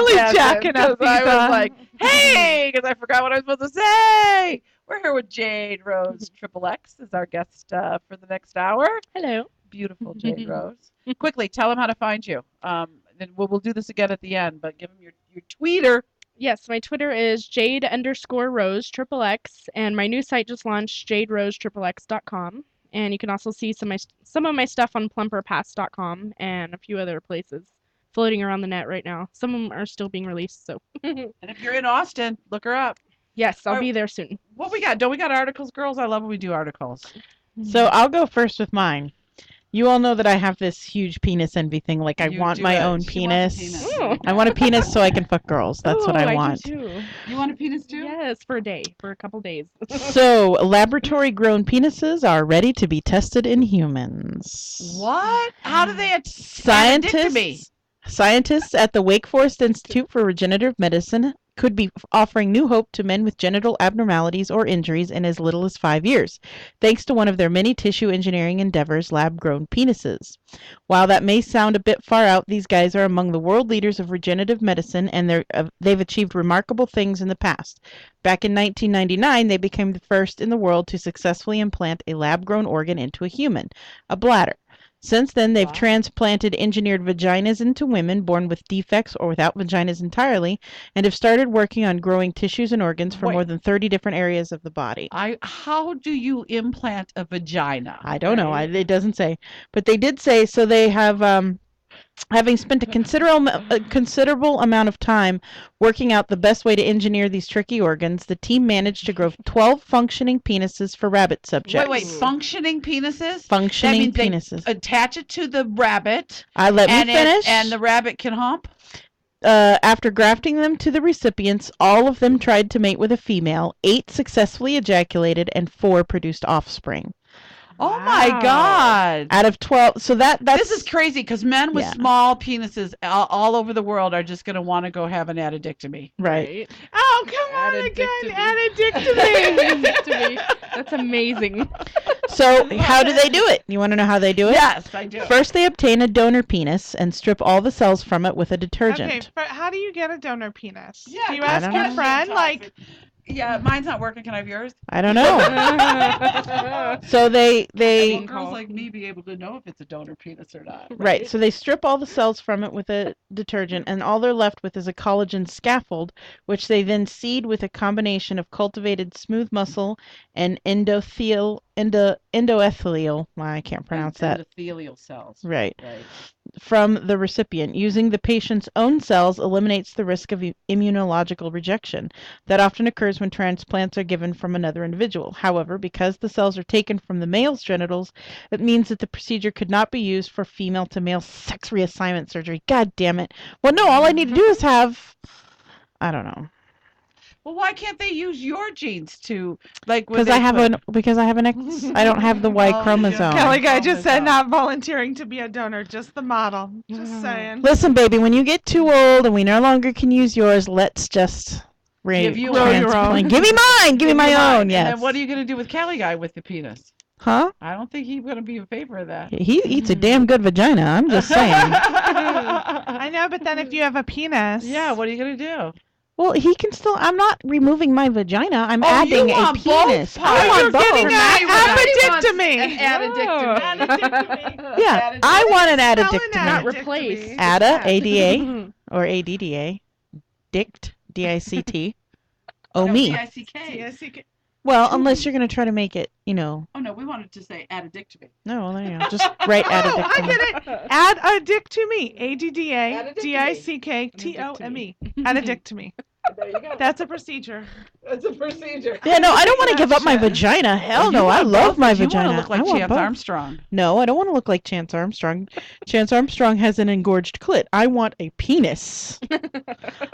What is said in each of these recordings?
belly dancing jacking up. I was like, hey, because I forgot what I was supposed to say. We're here with Jade Rose. Triple X is our guest for the next hour. Hello. Beautiful Jade Rose. Quickly, tell them how to find you. Then we'll do this again at the end, but give them your tweeter. Yes, my Twitter is Jade_Rose triple X, and my new site just launched, JadeRoseXXX.com. And you can also see some of my stuff on plumperpass.com and a few other places floating around the net right now. Some of them are still being released, so. And if you're in Austin, look her up. Yes, I'll be there soon. What we got? Don't we got articles, girls? I love when we do articles. So I'll go first with mine. You all know that I have this huge penis envy thing. Like, I want my own penis. I want a penis so I can fuck girls. That's what I want. Do too. You want a penis too? Yes, for a couple days. So, laboratory-grown penises are ready to be tested in humans. What? How do they Scientists at the Wake Forest Institute for Regenerative Medicine could be offering new hope to men with genital abnormalities or injuries in as little as 5 years, thanks to one of their many tissue engineering endeavors, lab-grown penises. While that may sound a bit far out, these guys are among the world leaders of regenerative medicine, and they've achieved remarkable things in the past. Back in 1999, they became the first in the world to successfully implant a lab-grown organ into a human, a bladder. Since then, they've transplanted engineered vaginas into women born with defects or without vaginas entirely, and have started working on growing tissues and organs for more than 30 different areas of the body. How do you implant a vagina? I don't know. It doesn't say. But they did say, so they have... having spent a considerable amount of time working out the best way to engineer these tricky organs, the team managed to grow 12 functioning penises for rabbit subjects. Wait, functioning penises? Functioning penises. They attach it to the rabbit. Let me finish. And the rabbit can hump? After grafting them to the recipients, all of them tried to mate with a female, 8 successfully ejaculated, and 4 produced offspring. Oh my God! Out of 12, so that's... This is crazy, because men with small penises all over the world are just going to want to go have an addictomy. Right. Oh, come on again, Addictomy. That's amazing. So, how do they do it? You want to know how they do it? Yes, I do. First, they obtain a donor penis and strip all the cells from it with a detergent. Okay, but how do you get a donor penis? Yeah, do you ask your friend, like... Yeah, mine's not working. Can I have yours? I don't know. So they girls like me be able to know if it's a donor penis or not. Right. So they strip all the cells from it with a detergent, and all they're left with is a collagen scaffold, which they then seed with a combination of cultivated smooth muscle and endothelial. I can't pronounce that. Endothelial cells. Right. From the recipient. Using the patient's own cells eliminates the risk of immunological rejection that often occurs when transplants are given from another individual. However, because the cells are taken from the male's genitals, it means that the procedure could not be used for female-to-male sex reassignment surgery. God damn it. Well, no, all I need to do is have... I don't know. Well, why can't they use your genes to because I have an X. I don't have the Y chromosome. Kelly guy just said not volunteering to be a donor, just the model. Just saying. Listen, baby, when you get too old and we no longer can use yours, let's just give you your own. Give me mine. Give me my own. Yes. And what are you going to do with Kelly guy with the penis? Huh? I don't think he's going to be in favor of that. He eats a damn good vagina. I'm just saying. I know, but then if you have a penis, yeah, what are you going to do? Well, he can still... I'm not removing my vagina. I'm adding a penis. I want both. You're getting an addictomy. Yeah, I want an addictomy. Not replace. ADA or ADDA. Dict. D-I-C-T. Oh, me. D-I-C-K. Well, unless you're going to try to make it, you know... Oh, no, we wanted to say addictomy. No, well, there you go. Just write addictomy. Oh, I get it. Add a dick to me. ADDA-DICKTOME. Addictomy. There you go. That's a procedure. That's a procedure. Yeah, no, I don't want to give up my vagina. Hell no, I love my vagina. You want to look like Chance Armstrong. No, I don't want to look like Chance Armstrong. Chance Armstrong has an engorged clit. I want a penis.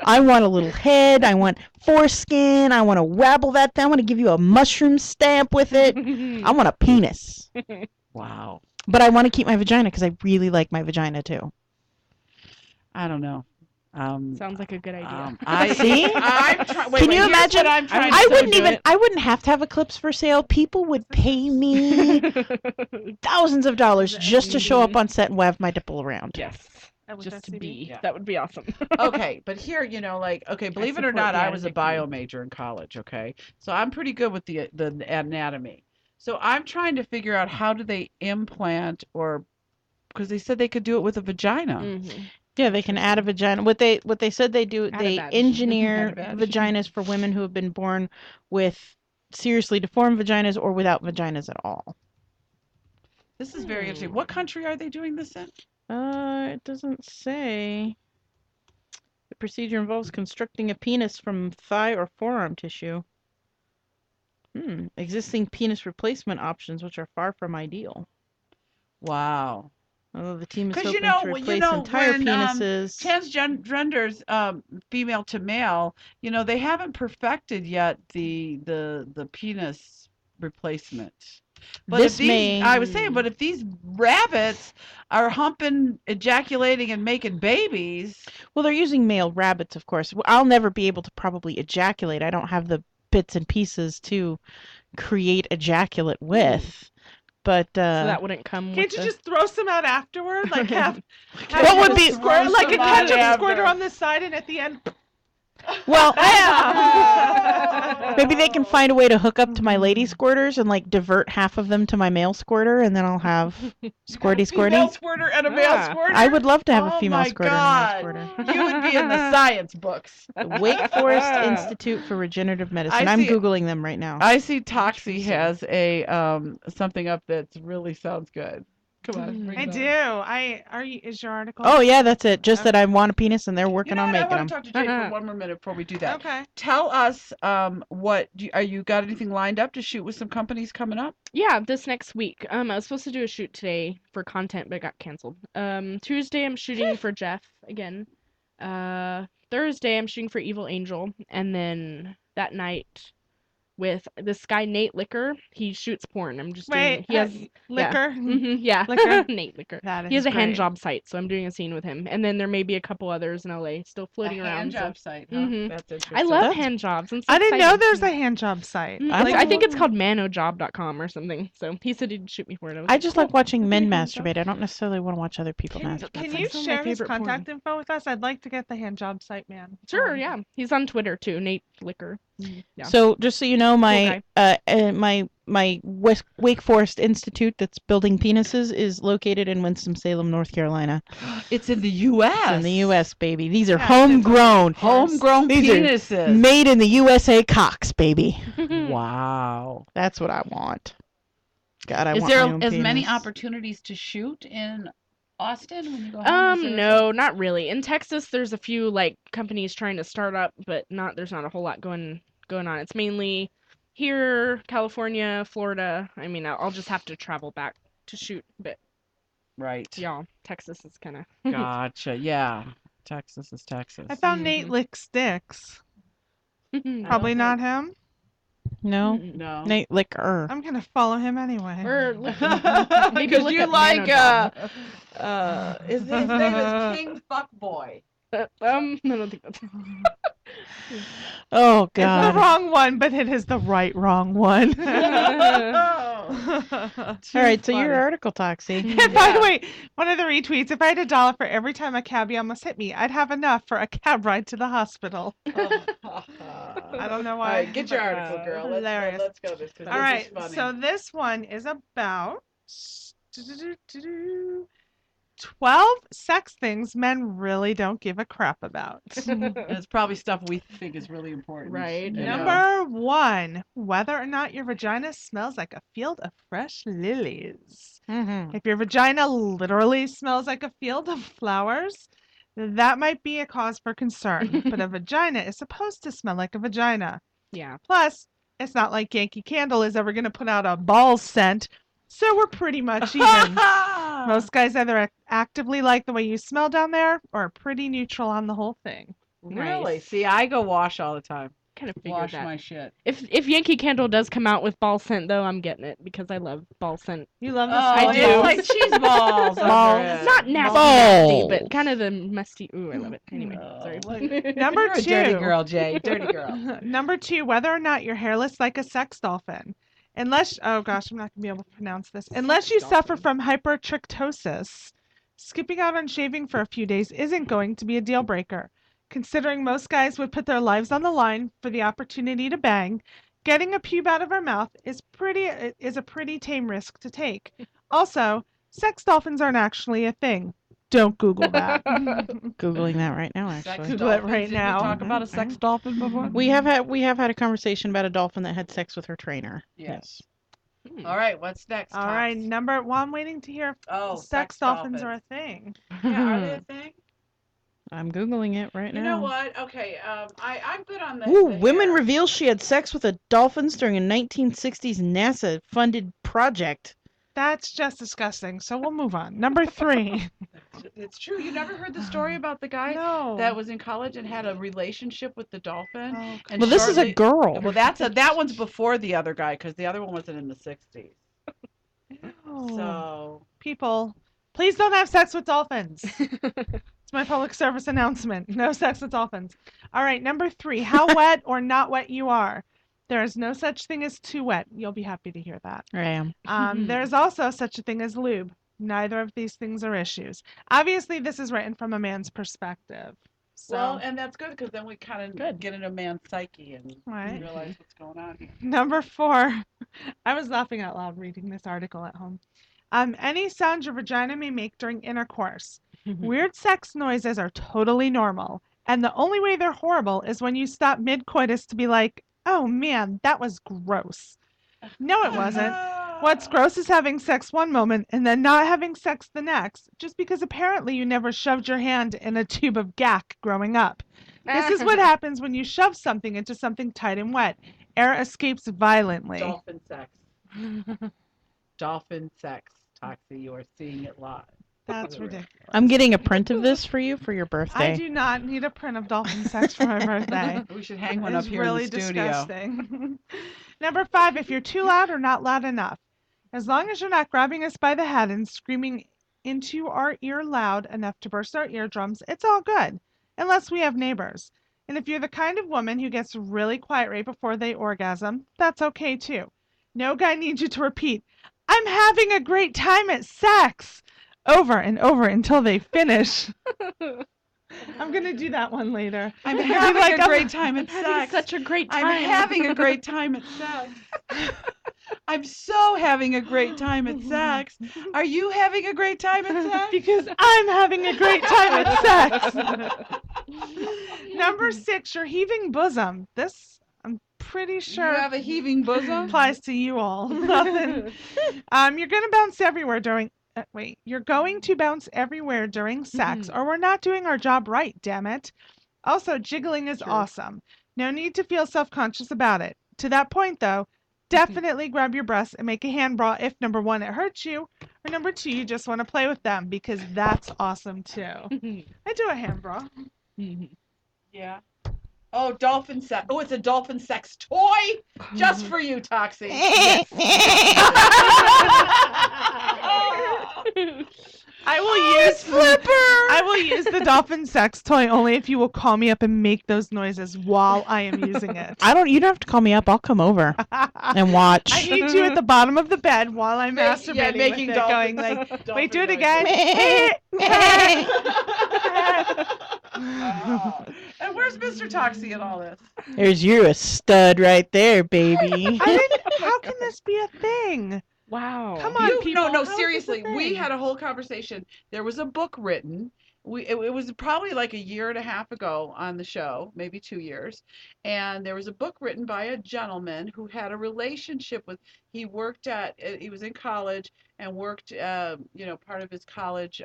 I want a little head. I want foreskin. I want to wabble that down. I want to give you a mushroom stamp with it. I want a penis. Wow. But I want to keep my vagina because I really like my vagina too. I don't know. Sounds like a good idea. Can you imagine? I wouldn't have to have a clips for sale. People would pay me thousands of dollars just to show up on set and wave my nipple around. Yes. With just to SCB? be. Yeah. That would be awesome. Okay, but here, believe it or support not, the I was a bio advocacy. major in college, okay? So I'm pretty good with the anatomy. So I'm trying to figure out how do they implant or because they said they could do it with a vagina. Mm-hmm. Yeah, they can add a vagina. What they said they do, Add a they vag. engineer Add a vag. vaginas for women who have been born with seriously deformed vaginas or without vaginas at all. This is very interesting. What country are they doing this in? It doesn't say. The procedure involves constructing a penis from thigh or forearm tissue. Existing penis replacement options, which are far from ideal. Wow. Although the team is Because hoping to replace entire when penises. transgenders, female to male, they haven't perfected yet the penis replacement. But This may. I was saying, but if these rabbits are humping, ejaculating, and making babies, Well, they're using male rabbits, of course. I'll never be able to probably ejaculate. I don't have the bits and pieces to create ejaculate with. But So that wouldn't come Can't with you the... just throw some out afterward? Like have What would be- squirt, like a some out ketchup after. squirter on the side, and at the end. well, maybe they can find a way to hook up to my lady squirters and like divert half of them to my male squirter, and then I'll have squirty female squirty. squirter and a male Ah. squirter. I would love to have a Oh female my squirter God. and a male squirter. You would be in the science books. The Wake Forest Institute for Regenerative Medicine. I'm Googling them right now. I see Toxie has a something up that really sounds good. Come on, bring I it do. on. Is your article? Oh yeah, that's it. Just that I want a penis and they're working on I making want them. to talk to Jade for one more minute before we do that. Okay. Tell us are you got anything lined up to shoot with some companies coming up? Yeah, this next week. I was supposed to do a shoot today for content, but it got canceled. Tuesday I'm shooting for Jeff again. Thursday I'm shooting for Evil Angel, and then that night with this guy Nate Liquor. He shoots porn. I'm just doing. He has liquor. yeah, Liquor? Nate Liquor. That He has is a hand great. job site, so I'm doing a scene with him. And then there may be a couple others in LA still floating around. So. site, huh? Mhm. That's interesting. I love That's- hand jobs. I'm so I didn't know excited. there's a hand job site. I think it's called manojob.com or something. So he said he'd shoot me for it. I just like watching men hand job. masturbate. I don't necessarily want to watch other people masturbate. Can like you some of my share his favorite porn. contact info with us? I'd like to get the hand job site, man. Sure, yeah. He's on Twitter too, Nate Liquor. Yeah. So just so you know, my Wake Forest Institute that's building penises is located in Winston-Salem, North Carolina. It's in the U.S. It's in the U.S., baby. These are Yeah, homegrown. Homegrown These are penises. Made in the USA cocks, baby. Wow. That's what I want. God, I Is want there my own as many penis. opportunities to shoot in Austin when you go home? Is there- No, not really. In Texas, there's a few like companies trying to start up, but there's not a whole lot going on. It's mainly here, California, Florida. I mean, I'll just have to travel back to shoot, but Right. y'all, Texas is kind of. Gotcha. Yeah. Texas is Texas. I found Nate Lick Sticks. Probably not him. No, No. Nate Liquor. I'm gonna follow him anyway. Or maybe Because look you up like Nanojob. his name is King Fuckboy. I don't think that's. Oh It's the God. wrong one, but it is the wrong one. All right, so your article, Toxie. And by the way, one of the retweets, if I had $1 for every time a cabbie almost hit me, I'd have enough for a cab ride to the hospital. I don't know All why. right, get your article, girl. Hilarious. Let's go this. All right, so this one is about 12 sex things men really don't give a crap about. it's probably stuff we think is really important. Right. you know? Number 1, whether or not your vagina smells like a field of fresh lilies. Mm-hmm. If your vagina literally smells like a field of flowers, that might be a cause for concern. But a vagina is supposed to smell like a vagina. Yeah. Plus, it's not like Yankee Candle is ever going to put out a ball scent, so we're pretty much even. Most guys either actively like the way you smell down there or are pretty neutral on the whole thing. Really? Nice. See, I go wash all the time. Kind of figured Wash that. my shit. If Yankee Candle does come out with ball scent though, I'm getting it because I love ball scent. You love the I smell do. balls. Like cheese balls. Balls. under it. Not nasty, Balls. but kind of the musty. Ooh, I love it. Anyway, sorry. Number You're a 2. dirty girl, Jay. Dirty girl. Number 2, whether or not your hair looks like a sex dolphin. Unless, oh gosh, I'm not going to be able to pronounce this. Unless you suffer from hypertrichosis, Skipping out on shaving for a few days isn't going to be a deal breaker. Considering most guys would put their lives on the line for the opportunity to bang, getting a pube out of our mouth is a pretty tame risk to take. Also, sex dolphins aren't actually a thing. Don't Google that. Googling that right now, Sex actually. Google it dolphins. right Did now. we talk about a sex dolphin before? We have had a conversation about a dolphin that had sex with her trainer. Yes. Hmm. All right, what's next? All right, Tops? I'm waiting to hear if Oh, sex dolphins are a thing. Yeah, are they a thing? I'm Googling it right You now. know what? Okay, I'm good on the. Ooh, the woman hair. reveals she had sex with a dolphins during a 1960s NASA-funded project. That's just disgusting. So we'll move on. Number 3. It's true. You never heard the story about the guy No. that was in college and had a relationship with the dolphin? Oh, And Well, this is a shortly- girl. Well, that one's before the other guy because the other one wasn't in the 60s. no. So People, please don't have sex with dolphins. It's my public service announcement. No sex with dolphins. All right, number 3. How wet or not wet you are. There is no such thing as too wet. You'll be happy to hear that. I am. There's also such a thing as lube. Neither of these things are issues. Obviously, this is written from a man's perspective. So, well, and that's good because then we kind of Good. get into man's psyche and Right. realize what's going on here. Number 4. I was laughing out loud reading this article at home. Any sound your vagina may make during intercourse. Weird sex noises are totally normal, and the only way they're horrible is when you stop mid-coitus to be like, oh man, that was gross. No, it wasn't. What's gross is having sex one moment and then not having sex the next, just because apparently you never shoved your hand in a tube of gack growing up. This is what happens when you shove something into something tight and wet. Air escapes violently. Dolphin sex. Dolphin sex. Toxie, you are seeing it live. That's ridiculous. I'm getting a print of this for you for your birthday. I do not need a print of dolphin sex for my birthday. We should hang one up It's here really in the studio. disgusting. Number 5, if you're too loud or not loud enough. As long as you're not grabbing us by the head and screaming into our ear loud enough to burst our eardrums, it's all good. Unless we have neighbors. And if you're the kind of woman who gets really quiet right before they orgasm, that's okay too. No guy needs you to repeat, I'm having a great time at sex, over and over until they finish. I'm going to do that one later. I'm Maybe having like a great time at Having sex. such a great time. I'm having a great time at sex. I'm so having a great time at sex. Are you having a great time at sex? Because I'm having a great time at sex. Number 6, your heaving bosom. This, I'm pretty sure, You have a heaving bosom? applies to you all. Nothing. You're going to bounce everywhere during. You're going to bounce everywhere during sex, or we're not doing our job right. Damn it. Also, jiggling is True. awesome. No need to feel self-conscious about it. To that point, though, definitely grab your breasts and make a hand bra if number 1, it hurts you, or number 2, you just want to play with them, because that's awesome too. I do a hand bra. Yeah. Oh, dolphin sex. Oh, it's a dolphin sex toy just for you, Toxie. Yes. I will use the dolphin sex toy only if you will call me up and make those noises while I am using it. You don't have to call me up. I'll come over and watch. I need you at the bottom of the bed while I'm Yeah, masturbating making with it, going dolphin- like, dolphin wait, do it noises. again. And where's Mr. Toxie in all this? There's you a stud right there, baby. How can this be a thing? Wow. Come on, people. No, how is this a seriously. We thing? had a whole conversation. There was a book written. It was probably like a year and a half ago on the show, maybe 2 years. And there was a book written by a gentleman who had a relationship with, he was in college and worked, part of his college,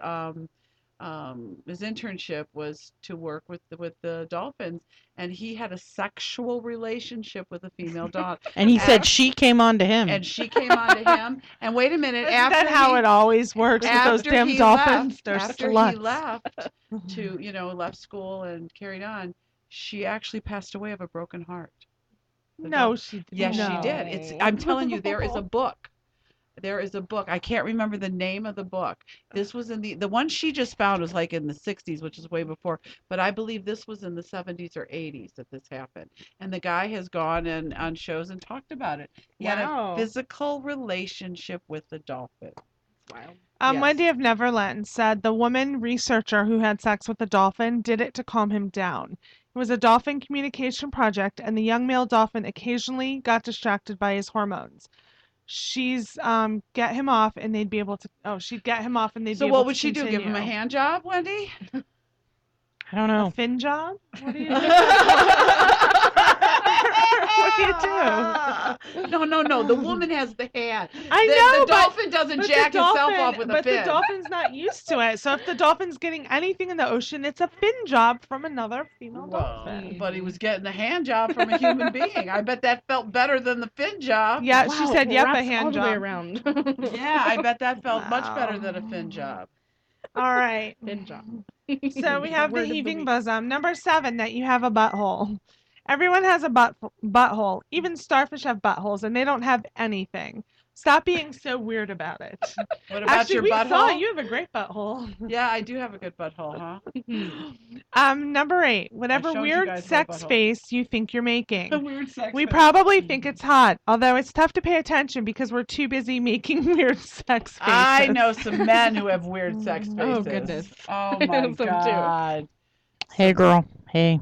his internship was to work with the dolphins, and he had a sexual relationship with a female dolphin. And he said she came on to him. And she came on to him. And wait a minute, Isn't after that how it always works with those after damn he dolphins? left- They're after sluts. he left left school and carried on, she actually passed away of a broken heart. No, she didn't. Yes, No. she did. I'm telling you, there is a book. There is a book. I can't remember the name of the book. This was in the one she just found was like in the 60s, which is way before. But I believe this was in the 70s or 80s that this happened. And the guy has gone on shows and talked about it. He had Wow. a physical relationship with the dolphin. wild. Yes. Wendy of Neverland said the woman researcher who had sex with the dolphin did it to calm him down. It was a dolphin communication project, and the young male dolphin occasionally got distracted by his hormones. She's get him off, and they'd be able to. Oh, she'd get him off, and they'd So be able what to would she do? Give him a continue. hand job, Wendy? I don't A know. fin job? What do you do? What do you do? No. The woman has the hand. I The know, but dolphin doesn't But jack the himself dolphin, off with a but fin. the dolphin's not used to it. So if the dolphin's getting anything in the ocean, it's a fin job from another female Well, dolphin. but he was getting the hand job from a human being. I bet that felt better than the fin job. Yeah, Wow, she said, it yep, a wraps hand all the way job. around. Yeah, I bet that felt much better Wow. than a fin job. All right. Fin job. So we have the Word of heaving week. bosom. Number 7, that you have a butthole. Everyone has a butthole. Even starfish have buttholes, and they don't have anything. Stop being so weird about it. What about Actually, your we saw butthole? it. You have a great butthole. Yeah, I do have a good butthole, huh? Number 8, whatever showed you weird guys my sex butthole. face you think you're making. Weird sex. We face. probably think it's hot, although it's tough to pay attention because we're too busy making weird sex faces. I know some men who have weird sex faces. Oh, goodness. Oh I my know some too. god. Hey, girl. Hey.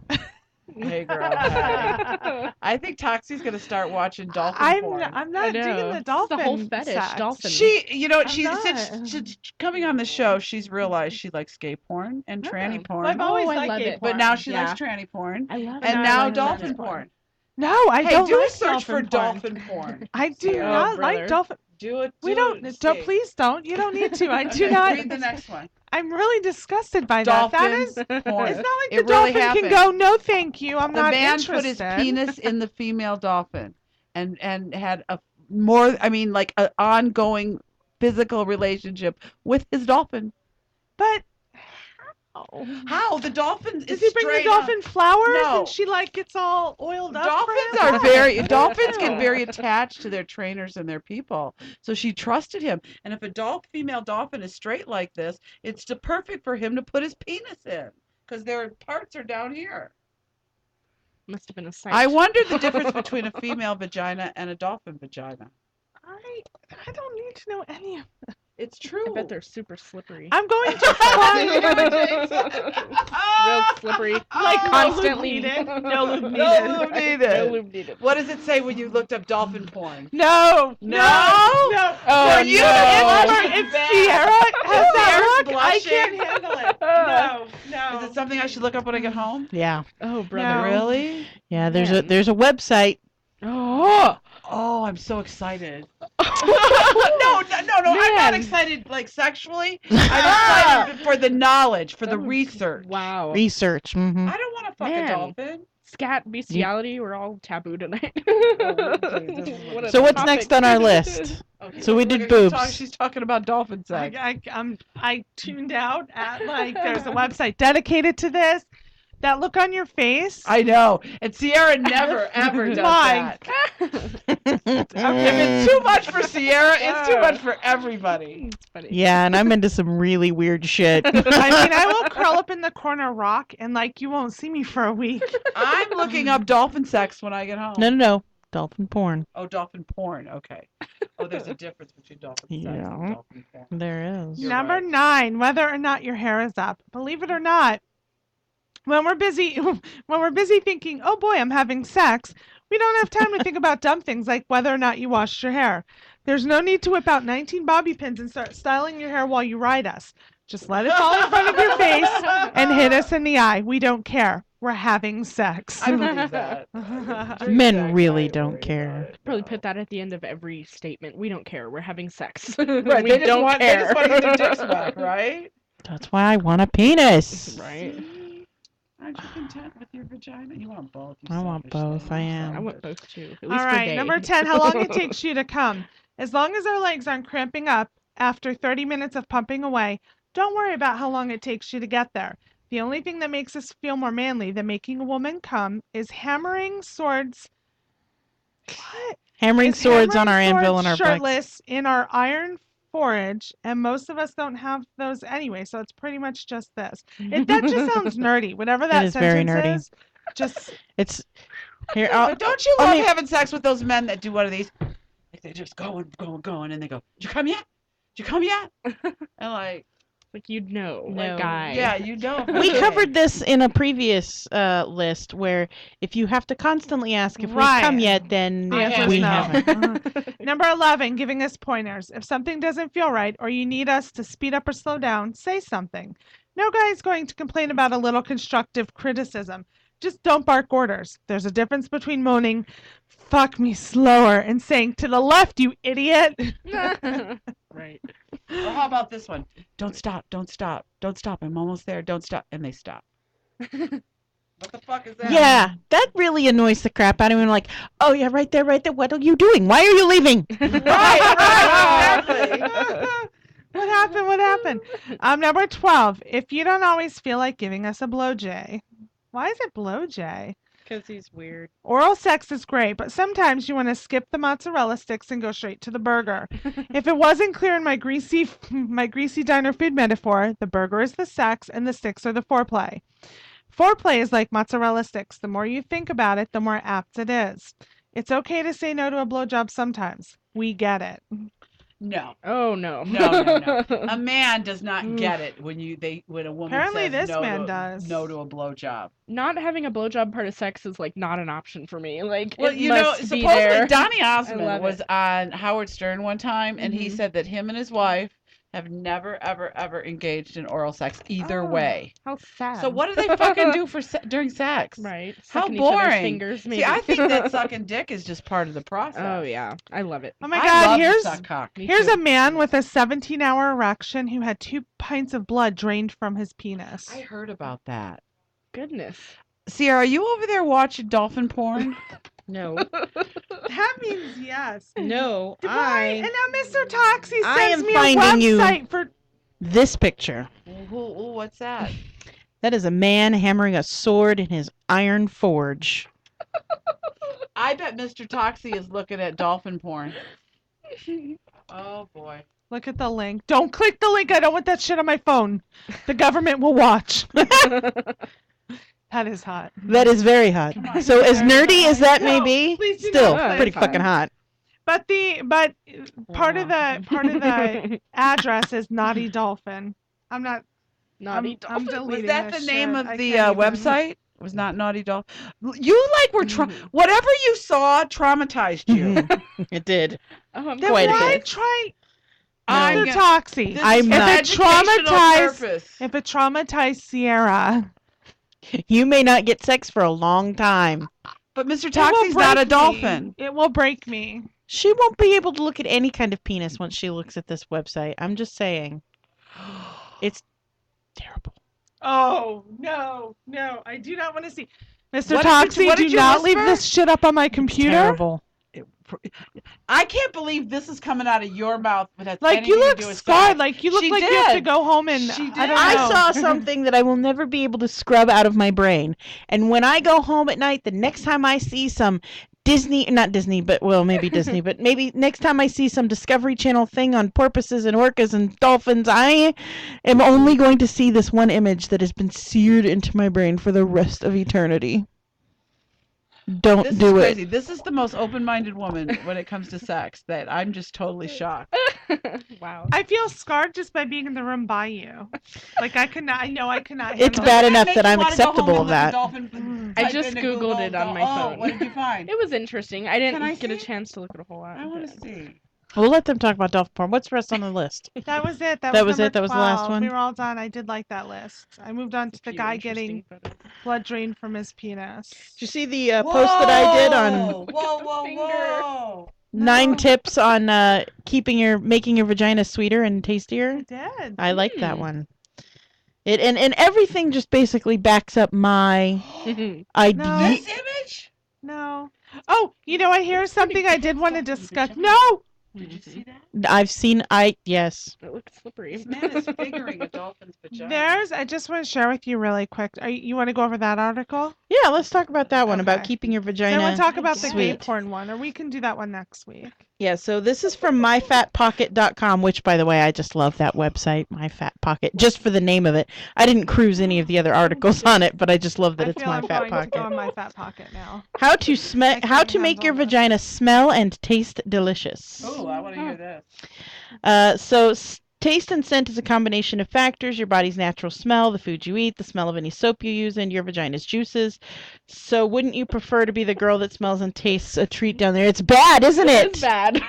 Hey girl. Hey. I think Toxie's gonna start watching dolphin I'm porn. I'm not digging know. the It's dolphin. the whole fetish, sex. dolphin. She, you know, I'm she since not. she's coming on the show, she's realized she likes gay porn and tranny Oh. porn. Well, I've always Oh, I liked love gay it. But porn. now she Yeah. likes tranny porn, I love it. and I now like dolphin tranny porn. porn. No, I Hey, don't do a like search for dolphin dolphin porn. I do Yeah. not Oh, like brother. dolphin. Do it. We do don't. it, Don't see. please don't. You don't need to. I do Okay, not. Read the next one. I'm really disgusted by that. That Dolphin is. porn. It's not like It the really dolphin happened. can go. No, thank you. I'm The not man interested. put his penis in the female dolphin, and had a more. I mean, like an ongoing physical relationship with his dolphin. But How the dolphin does is he bring the straight up- dolphin flowers No. and she like gets all oiled up? for Dolphins him? are very Oh. dolphins get very attached to their trainers and their people. So she trusted him. And if a female dolphin is straight like this, it's perfect for him to put his penis in because their parts are down here. Must have been a sight. I wondered the difference between a female vagina and a dolphin vagina. I don't need to know any of. It's true. I bet they're super slippery. I'm going to find Real slippery. like Constantly. No lube needed. No lube needed. No lube needed. What does it say when you looked up dolphin porn? No. No? No. Oh, Were you no. It's Sierra. Has that Sierra's look? I blushing. can't handle it. No. Is it something I should look up when I get home? Yeah. Oh, brother. No. Really? Yeah, there's Man. a website. Oh. Oh, I'm so excited. No, I'm not Man. excited like sexually. I'm excited for the knowledge, for the Oh, research. Wow. Research. Mm-hmm. I don't want to fuck Man. a dolphin. Scat, bestiality, we're all taboo tonight. What a So what's topic. next on our list? Okay, So we look, did she's boobs. She's talking about dolphin sex. I tuned out at like there's a website dedicated to this. That look on your face. I know. And Sierra never, ever does My that. If it's too much for Sierra, it's too much for everybody. It's funny. Yeah, and I'm into some really weird shit. I mean, I will curl up in the corner rock and like you won't see me for a week. I'm looking up dolphin sex when I get home. No. Dolphin porn. Oh, dolphin porn. Okay. Oh, there's a difference between dolphin sex and Yeah. dolphin porn. There is. You're Number right. 9, whether or not your hair is up. Believe it or not, when we're busy thinking, "Oh boy, I'm having sex," we don't have time to think about dumb things like whether or not you washed your hair. There's no need to whip out 19 bobby pins and start styling your hair while you ride us. Just let it fall in front of your face and hit us in the eye. We don't care. We're having sex. I believe that. During Men sex, really I don't worry care. about it. Probably put that at the end of every statement. We don't care. We're having sex. Right, we they just don't want, care. They just want to get their dicks wet, right? That's why I want a penis. Right. See? Aren't you content with your vagina? You want both. You I want selfish both, thing. I You am. I want selfish. both too. At All least for right, day. number 10, how long it takes you to come. As long as our legs aren't cramping up after 30 minutes of pumping away, don't worry about how long it takes you to get there. The only thing that makes us feel more manly than making a woman come is hammering swords. What? Hammering Is swords on hammering our anvil swords and our bikes. shirtless in our iron forge, and most of us don't have those anyway, so it's pretty much just this. That just sounds nerdy. Whatever that is very sentence nerdy. is, just It's here. But don't you I love mean- having sex with those men that do one of these? Like they just going, and they go, "Did you come yet? you come yet? And like, Like you'd know, No. guy. yeah, you don't. We covered this in a previous list where if you have to constantly ask if we've come Right. yet, then The I answer is we no. haven't. Number 11, giving us pointers. If something doesn't feel right or you need us to speed up or slow down, say something. No guy is going to complain about a little constructive criticism. Just don't bark orders. There's a difference between moaning, fuck me slower, and saying, to the left, you idiot. Right. Or how about this one? Don't stop, don't stop, don't stop. I'm almost there. Don't stop. And they stop. What the fuck is that? Yeah, that really annoys the crap out of me. I'm like, oh yeah, right there, right there. What are you doing? Why are you leaving? Right, exactly. What happened? What happened? Number 12, if you don't always feel like giving us a blowjay. Why is it blowjay? Because he's weird. Oral sex is great, but sometimes you want to skip the mozzarella sticks and go straight to the burger. If it wasn't clear in my greasy diner food metaphor, the burger is the sex and the sticks are the foreplay. Foreplay is like mozzarella sticks. The more you think about it, the more apt it is. It's okay to say no to a blowjob sometimes. We get it. No. Oh no. No. A man does not get it when a woman Apparently says this no man to, does. no to a blowjob. Not having a blowjob part of sex is like not an option for me. Like Well, it you know, must be supposedly there. Donny love Osmond was it. on Howard Stern one time, and he Mhm. said that him and his wife have never, ever, ever engaged in oral sex either Oh. way. How sad. So what do they fucking do during sex? Right. How Sucking each other's boring. fingers, maybe. See, I think that sucking dick is just part of the process. Oh yeah, I love it. Oh my I God, love to here's suck cock. Me Here's too. a man with a 17-hour erection who had 2 pints of blood drained from his penis. I heard about that. Goodness. Sierra, are you over there watching dolphin porn? No, That means yes. no, And now Mr. Toxie I sends am me a finding you- website for. This picture. Ooh, what's that? That is a man hammering a sword in his iron forge. I bet Mr. Toxie is looking at dolphin porn. Oh boy. Look at the link. Don't click the link. I don't want that shit on my phone. The government will watch. That is hot. That is very hot. Come on, So as Sarah, nerdy as that may no, be, please do still not pretty play. fucking hot. But part of the address is Naughty Dolphin. I'm not. Naughty I'm dolphin. deleting Was that this the name shit. of I the can't even. website? It was not Naughty Doll. You like were whatever you saw traumatized you. It did. Oh, I'm Then Quite a why bit. try I'm Mr. gonna- Toxie? This I'm is for not- educational purpose. If it traumatized Sierra, You may not get sex for a long time. But Mr. it will Toxie's not a break me. dolphin. It will break me. She won't be able to look at any kind of penis once she looks at this website. I'm just saying. It's terrible. Oh no, I do not want to see. Mr. What Toxie, did do you not leave whisper? this shit up on my computer. Terrible. I can't believe this is coming out of your mouth. But that's Like you look scarred. Like you look She like you have to did. go home and She I don't did. know. I saw something that I will never be able to scrub out of my brain. And when I go home at night, the next time I see some not Disney, but well, maybe Disney, but maybe next time I see some Discovery Channel thing on porpoises and orcas and dolphins, I am only going to see this one image that has been seared into my brain for the rest of eternity. Don't This is do crazy. it. This is the most open-minded woman when it comes to sex that I'm just totally shocked. Wow. I feel scarred just by being in the room by you. Like I cannot. I know I cannot. It's handle bad it. enough Makes that you I'm wanna go home acceptable and of look at that. dolphin, I type just into Googled Google, it on go, my oh, phone. what did you find? It was interesting. I Can I didn't get a see? chance to look at a whole lot. I want to but- see. We'll let them talk about dolphin porn. What's the rest on the list? That was it. That That was number it? That was the last 12. one? We were all done. I did like that list. I moved on to a the few guy interesting getting photos. blood drained from his penis. Did you see the post that I did on Whoa, finger. whoa. 9 No. tips on making your vagina sweeter and I tastier? did. I like that Hmm. one. It and everything just basically backs up my idea. No. This image? No. Oh, I hear something I did want to Stuff in discuss. vagina. No. Did you see that? I've seen yes. It looks slippery. This man is figuring a dolphin's vagina. I just want to share with you really quick. You want to go over that article? Yeah, let's talk about that one about Okay. keeping your So vagina I want to talk about the gay sweet. porn one, or we can do that one next week. Yeah, so this is from myfatpocket.com, which, by the way, I just love that website, MyFatPocket, just for the name of it. I didn't cruise any of the other articles on it, but I just love that I it's feel I'm going to go MyFatPocket. on my fat pocket now. How to I how can't to make your handle this. vagina smell and taste delicious. Oh, I want to hear this. Taste and scent is a combination of factors: your body's natural smell, the food you eat, the smell of any soap you use, and your vagina's juices. So wouldn't you prefer to be the girl that smells and tastes a treat down there? It's bad, isn't it? It's bad.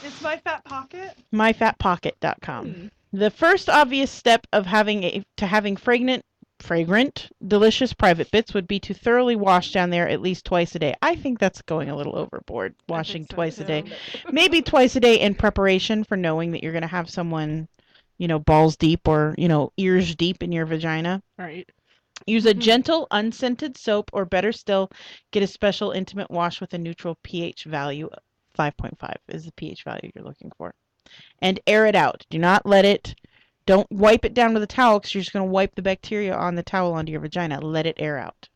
It's my fat pocket. myfatpocket.com. The first obvious step of having fragrant, delicious private bits would be to thoroughly wash down there at least twice a day. I think that's going a little overboard, washing so, twice a day. too. Maybe twice a day in preparation for knowing that you're going to have someone, balls deep or, ears deep in your vagina. Right. Use a gentle, unscented soap, or better still, get a special intimate wash with a neutral pH value. 5.5 is the pH value you're looking for. And air it out. Don't wipe it down with a towel because you're just going to wipe the bacteria on the towel onto your vagina. Let it air out.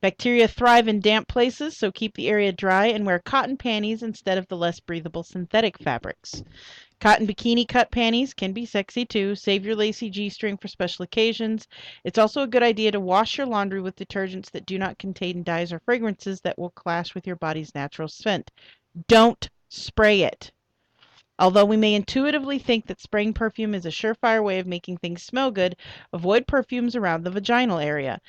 Bacteria thrive in damp places, so keep the area dry and wear cotton panties instead of the less breathable synthetic fabrics. Cotton bikini cut panties can be sexy too. Save your lacy G-string for special occasions. It's also a good idea to wash your laundry with detergents that do not contain dyes or fragrances that will clash with your body's natural scent. Don't spray it. Although we may intuitively think that spraying perfume is a surefire way of making things smell good, avoid perfumes around the vaginal area.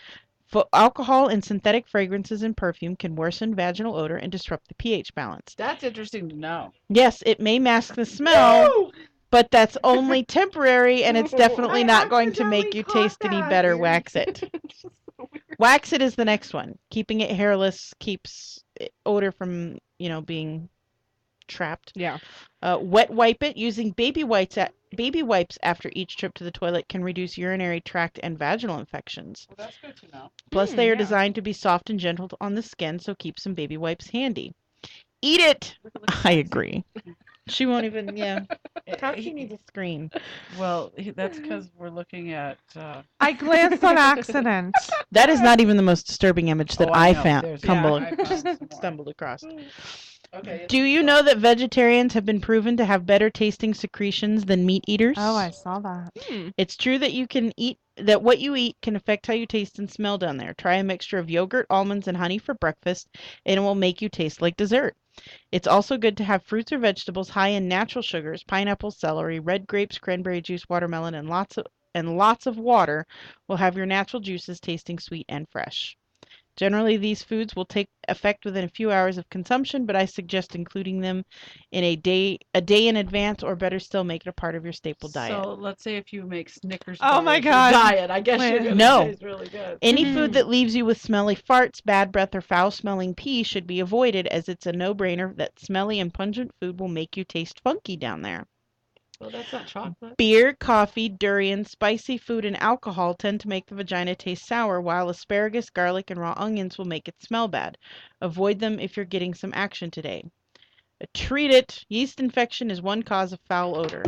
Alcohol and synthetic fragrances in perfume can worsen vaginal odor and disrupt the pH balance. That's interesting to know. Yes, it may mask the smell, but that's only temporary, and it's definitely I not going to make accidentally you caught taste any that. better. Wax it. Wax it is the next one. Keeping it hairless keeps odor from, being trapped. Yeah. Wet wipe it. Using baby wipes after each trip to the toilet can reduce urinary tract and vaginal infections. Well, that's good to know. Plus, they are yeah. designed to be soft and gentle on the skin, so keep some baby wipes handy. Eat it! I agree. She won't even, How she needs a screen. Well, that's because we're looking at. I glanced on accident. That is not even the most disturbing image that I know. found. There's- Yeah. I found some more. Stumbled across. Okay. Do you know that vegetarians have been proven to have better tasting secretions than meat eaters? Oh, I saw that. It's true that what you eat can affect how you taste and smell down there. Try a mixture of yogurt, almonds, and honey for breakfast, and it will make you taste like dessert. It's also good to have fruits or vegetables high in natural sugars: pineapple, celery, red grapes, cranberry juice, watermelon, and lots of water will have your natural juices tasting sweet and fresh. Generally, these foods will take effect within a few hours of consumption, but I suggest including them in a day in advance, or better still, make it a part of your staple diet. So let's say if you make Snickers Oh my bars your God. diet, I guess you're gonna No. taste really good. Any food that leaves you with smelly farts, bad breath, or foul-smelling pee should be avoided, as it's a no-brainer that smelly and pungent food will make you taste funky down there. Well, that's not chocolate. Beer, coffee, durian, spicy food, and alcohol tend to make the vagina taste sour, while asparagus, garlic, and raw onions will make it smell bad. Avoid them if you're getting some action today. Treat it. Yeast infection is one cause of foul odor.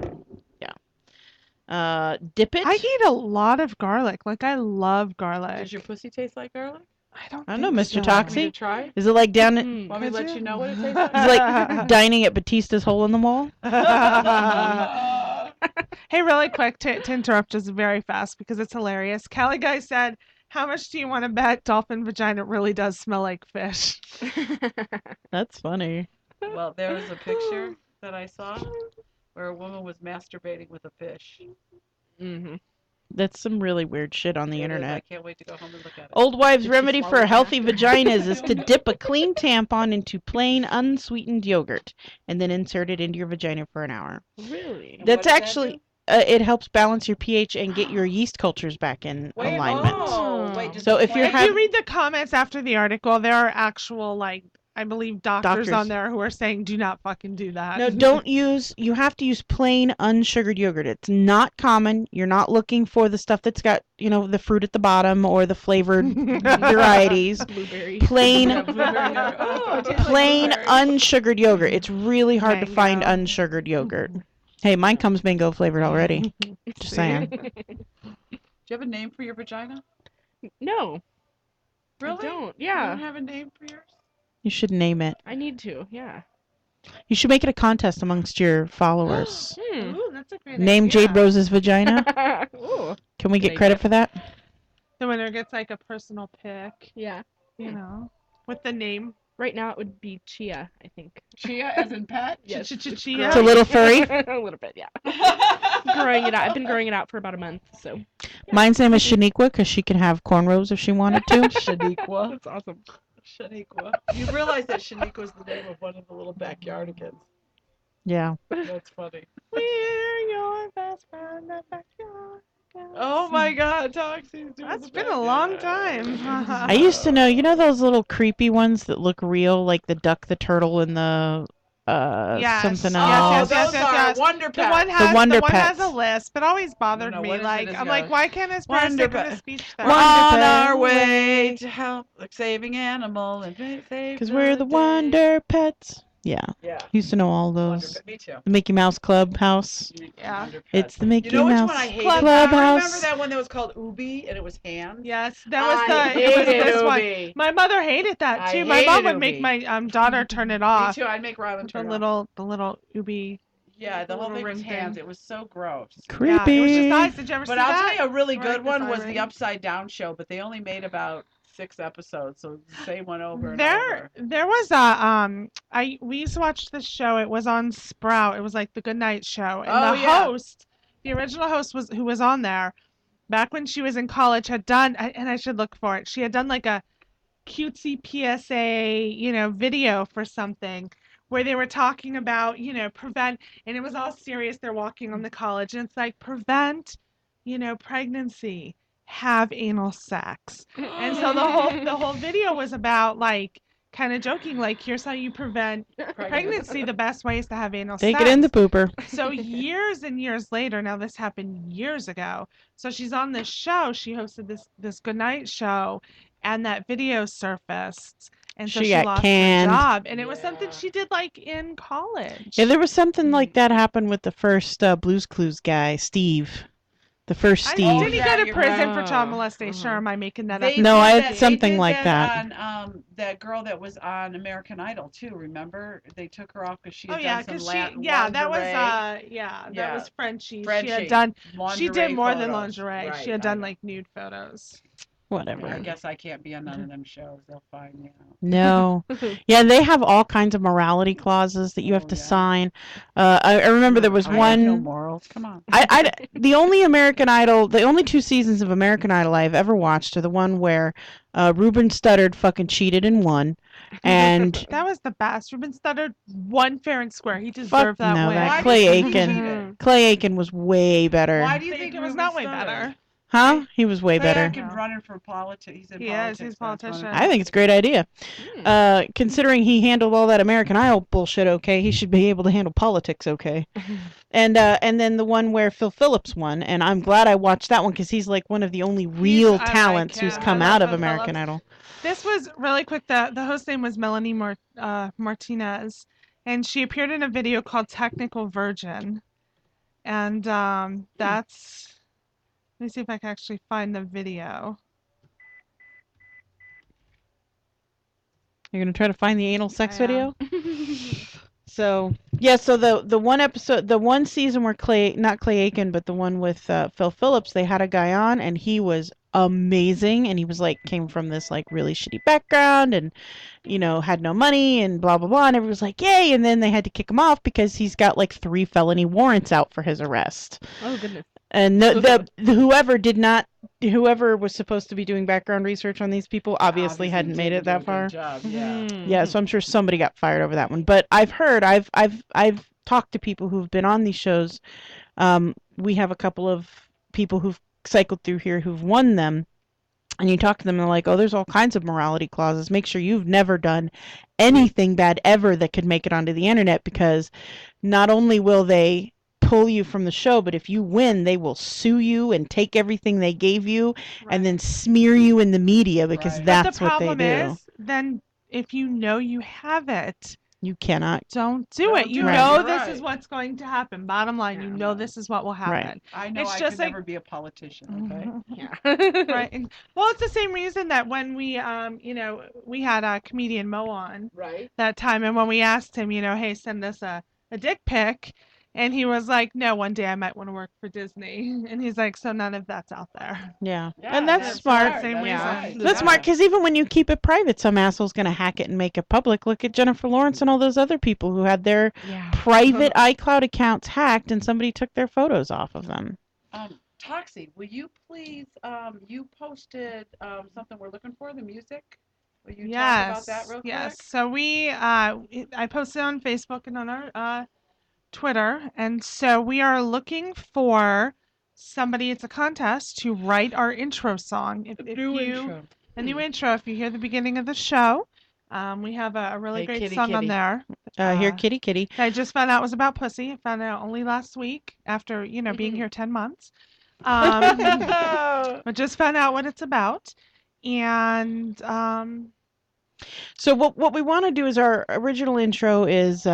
Yeah. Dip it. I eat a lot of garlic. Like, I love garlic. Does your pussy taste like garlic? I don't I don't know, think Mr. so. Want me Toxie. to try? Is it like down at, Mm. Want me to Could let you? you know what it tastes is it like dining at Batista's Hole in the Wall? Hey, really quick to interrupt just very fast because it's hilarious. Cali Guy said, "How much do you want to bet dolphin vagina really does smell like fish?" That's funny. Well, there was a picture that I saw where a woman was masturbating with a fish. Mhm. That's some really weird shit on the It is. internet. I can't wait to go home and look at it. Old wives' Did she remedy swallow for it healthy after? vaginas is to dip a clean tampon into plain unsweetened yogurt and then insert it into your vagina for an hour. Really? And what That's does that actually do? it helps balance your pH and get your yeast cultures back in Wait, alignment. just So the if you're plain- If you read the comments after the article, there are actual, like, I believe doctors on there who are saying, "Do not fucking do that." No, you have to use plain unsugared yogurt. It's not common. You're not looking for the stuff that's got, the fruit at the bottom or the flavored varieties. Blueberry. Plain Yeah, blueberry yogurt. Oh, it tastes like plain blueberry. unsugared yogurt. It's really hard to find Mango. unsugared yogurt. Hey, mine comes mango flavored already. Just saying. Do you have a name for your vagina? No, Really? I don't. You Yeah, don't have a name for yours? You should name it. I need to. Yeah. You should make it a contest amongst your followers. Ooh, that's a great Name idea. Jade Rose's vagina. Ooh. Can we Good get credit idea. for that? The winner gets like a personal pick, Yeah. you know, with the name. Right now it would be Chia, I think. Chia as in pet? Yes. Chia. It's a little furry. A little bit, yeah. Growing it out. I've been growing it out for about a month, so. Mine's name is Shaniqua because she can have cornrows if she wanted to. Shaniqua. That's awesome. Shaniqua. You realize that Shaniqua is the name of one of the little backyardigans. Yeah. That's funny. We're your best friend in the backyard. Oh my God, Toxie's doing That's the been a long backyard. time. I used to know, those little creepy ones that look real, like the duck, the turtle, and the Yes. something Yes, else. Those are yes. Wonder The Pets. Wonder one has Pets. a lisp. It always bothered No, me. what is it? Like It's I'm got like, why can't his parents Wonder take him to Pet. speech We're therapy? on Pet. our way to help saving animal and save Because we're the day. Wonder Pets. Yeah. Yeah. Used to know all Wonder those. Pet. Me too. The Mickey Mouse Clubhouse. Yeah. Wonder Pets. It's the Mickey You know which Mouse one I hated? Clubhouse. Remember that one that was called Ubi and it was hands? Yes, that was I it was hated this one. Ubi. My mother hated that I too. My mom hated would make Ubi. my daughter turn it Me off. too. I'd make Rylan The turn it off. little ubi. Yeah, the whole little thing was ring hands. thing. It was so gross. Creepy. Yeah, it was just eyes. Did you ever But see I'll that? tell you a really Or good like this one was eye the ring? Upside Down Show, but they only made about 6 episodes, so the same one over and There over. there was a we used to watch this show. It was on Sprout. It was like the Good Night Show. And Oh, the yeah. host, the original host who was on there back when she was in college had done and I should look for it. She had done like a cutesy PSA, video for something where they were talking about, prevent, and it was all serious. They're walking on the college, and it's like prevent, pregnancy, have anal sex, and so the whole video was about like kind of joking, like here's how you prevent pregnancy. The best way is to have anal Take sex. it in the pooper. So years and years later, now this happened years ago. So she's on this show. She hosted this goodnight show, and that video surfaced, and so She she got lost canned. her job. And it was something Yeah. she did like in college. Yeah, there was something like that happened with the first Blue's Clues guy, Steve. The first Steve. Did he yeah, go to you're prison right. for child molestation? Or am I making that up? They No, did I- that- it's something they did like that. On that girl that was on American Idol too. Remember, they took her off because she had Oh yeah, done because some she Latin that was lingerie. that Yeah. was Frenchie. She Frenchie. had done she Lingerie did more than photos. lingerie. Right, She had I done know. like nude photos. Whatever. I guess I can't be on none of them shows. They'll find me out. No. Yeah, they have all kinds of morality clauses that you have Oh, to yeah. sign. I remember there was I have no one. morals. Come on. The only American Idol, the only 2 seasons of American Idol I've ever watched are the one where Ruben Studdard fucking cheated and won, and That was the best. Ruben Studdard won fair and square. He fuck deserved that no, win. that Why Clay do you think he Aiken. cheated? Clay Aiken was way better. Why do you Clay think Aiken was Ruben not way Studdard? better. Huh? He was way Clay better. Aiken's running for politics. He's in He is, politics. he's a that's one of politician. the- I think it's a great idea. Considering he handled all that American Idol bullshit okay, he should be able to handle politics okay. And then the one where Phil Phillips won, and I'm glad I watched that one because he's like one of the only real I like talents who's him. come I love out of Phil American Phillips. Idol. This was really quick. The host name was Melanie Martinez, and she appeared in a video called Technical Virgin. And that's. Let me see if I can actually find the video. You're gonna try to find the anal sex I am. video? So yeah, so the one episode, the one season where not Clay Aiken, but the one with Phil Phillips, they had a guy on, and he was amazing, and he was like came from this like really shitty background, and had no money, and blah blah blah, and everyone was like yay, and then they had to kick him off because he's got like 3 felony warrants out for his arrest, Oh goodness. and whoever was supposed to be doing background research on these people obviously hadn't made it didn't do a that good far. job, yeah. Yeah, so I'm sure somebody got fired over that one. But I've heard, I've talked to people who've been on these shows. We have a couple of people who've cycled through here who've won them, and you talk to them and they're like, oh, there's all kinds of morality clauses. Make sure you've never done anything bad ever that could make it onto the internet, because not only will they pull you from the show, but if you win, they will sue you and take everything they gave you and then smear you in the media because Right. that's But the what they problem do. is, then if you know you have it, You cannot. Don't do Don't it. You do it. know You're this right. is what's going to happen. Bottom line, you Yeah. know this is what will happen. I know It's I just could like- never be a politician, okay? Yeah. Right. Well, it's the same reason that when we, we had a comedian Mo on Right. that time, and when we asked him, hey, send us a dick pic, and he was like, no, one day I might want to work for Disney, and he's like, so none of that's out there. Yeah. Yeah, And that's smart. Same Yeah. reason. That's smart because even when you keep it private, some asshole's going to hack it and make it public. Look at Jennifer Lawrence and all those other people who had their Yeah. private iCloud accounts hacked and somebody took their photos off of them. Toxie, will you please, you posted something we're looking for, the music? Will you talk about that real quick? Yes. So I posted on Facebook and on our Twitter, and so we are looking for somebody. It's a contest to write our intro song. If you a new intro. If you hear the beginning of the show, we have a really Hey, great kitty, song on kitty. there. Here, kitty, kitty. that I just found out was about pussy. I found out only last week after being here 10 months. I just found out what it's about, and So what we want to do is our original intro is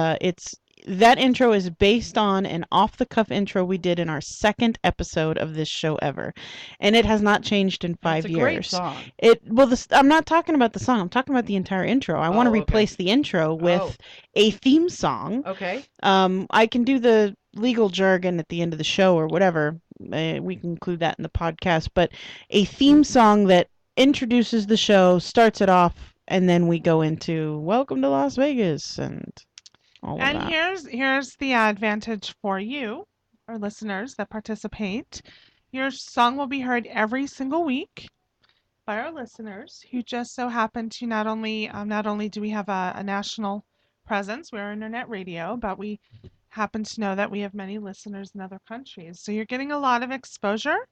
that intro is based on an off-the-cuff intro we did in our second episode of this show ever, and it has not changed in 5 It's a years. great song. I'm not talking about the song. I'm talking about the entire intro. I want to Oh, okay. replace the intro with a theme song. Okay. I can do the legal jargon at the end of the show or whatever. We can include that in the podcast, but a theme song that introduces the show, starts it off, and then we go into Welcome to Las Vegas and all of And that. here's the advantage for you, our listeners that participate. Your song will be heard every single week by our listeners who just so happen to not only do we have a national presence, we're internet radio, but we happen to know that we have many listeners in other countries. So you're getting a lot of exposure.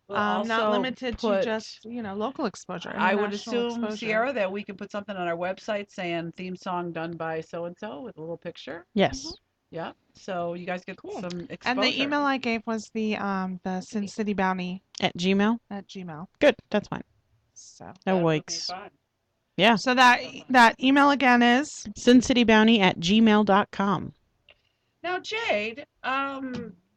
We'll Not also limited to put- just local exposure. I would international assume, exposure. Sierra, that we can put something on our website saying theme song done by so and so with a little picture. Yes. Yeah. So you guys get some exposure. And the email I gave was the SinCityBounty At Gmail? at Gmail. Good. That's fine. So No That would be wakes. fun. Yeah. so that email again is SinCityBounty@gmail.com. Now, Jade,